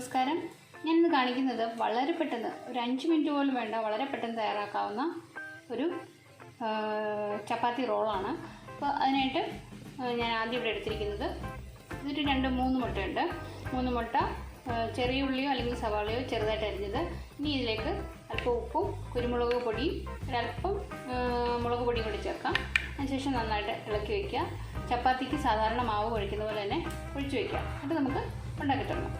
നമസ്കാരം. ഞാനിന്ന് കാണിക്കുന്നത് വളരെ പെട്ടെന്ന് ഒരു 5 മിനിറ്റ് പോലും വേണ്ട, വളരെ പെട്ടെന്ന് തയ്യാറാക്കാവുന്ന ഒരു ചപ്പാത്തി റോളാണ്. അപ്പോൾ അതിനായിട്ട് ഞാൻ ആദ്യം ഇവിടെ എടുത്തിരിക്കുന്നത് എന്നിട്ട് 2-3 മുട്ടയുണ്ട്. 3 മുട്ട, ചെറിയ ഉള്ളിയോ അല്ലെങ്കിൽ സവാളയോ ചെറുതായിട്ട് അരിഞ്ഞത്. ഇനി ഇതിലേക്ക് അല്പം ഉപ്പും കുരുമുളക് പൊടിയും ഒരല്പം മുളക് പൊടിയും കൂടി ചേർക്കാം. അതിനുശേഷം നന്നായിട്ട് ഇളക്കി വയ്ക്കുക. ചപ്പാത്തിക്ക് സാധാരണ മാവ് ഒഴിക്കുന്ന പോലെ തന്നെ ഒഴിച്ച് വയ്ക്കുക. എന്നിട്ട് നമുക്ക് ഉണ്ടാക്കി തുടങ്ങാം.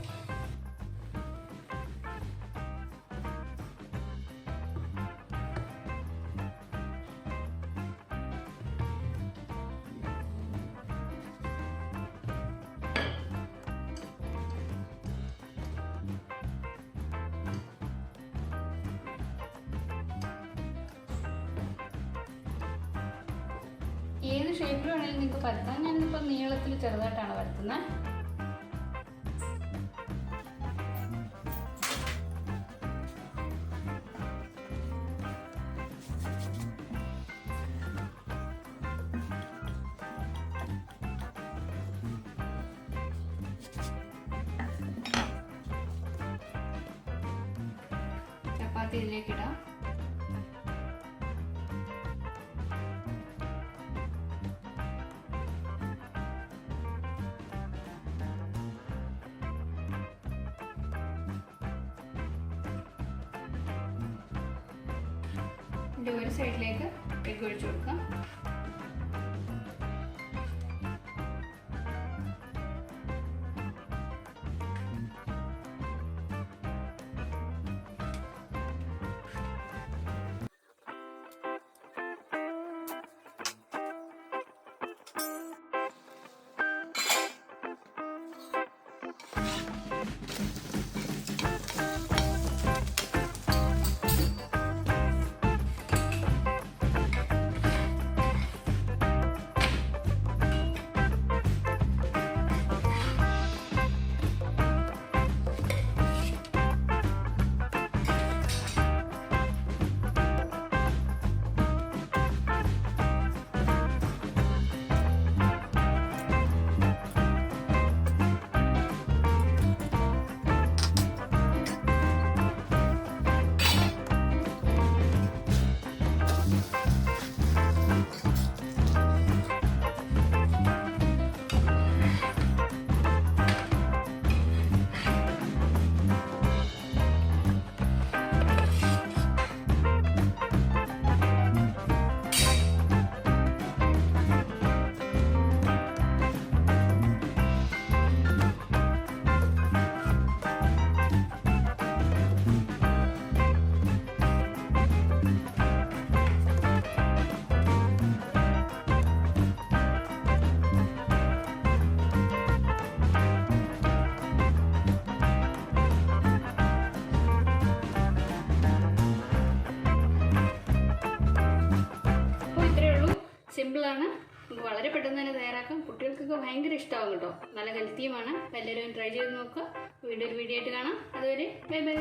ഏത് ഷേപ്പിൽ വേണമെങ്കിലും നിങ്ങൾക്ക് പരത്താം. ഞാനിപ്പോൾ നീളത്തിൽ ചെറുതായിട്ടാണ് പരത്തുന്നത്. ചപ്പാത്തി ഇതിലേക്കിടാം. ഇതിൻ്റെ ഒരു സൈഡിലേക്ക് എഗ്ഗ് ഒഴിച്ചു കൊടുക്കാം. സിമ്പിളാണ്, നമുക്ക് വളരെ പെട്ടെന്ന് തന്നെ തയ്യാറാക്കാം. കുട്ടികൾക്കൊക്കെ ഭയങ്കര ഇഷ്ടമാകും കേട്ടോ. നല്ല ഹെൽത്തിയുമാണ്. എല്ലാവരും ട്രൈ ചെയ്ത് നോക്കുക. വീണ്ടും ഒരു വീഡിയോ ആയിട്ട് കാണാം. അതുവരെ ബൈ ബൈ.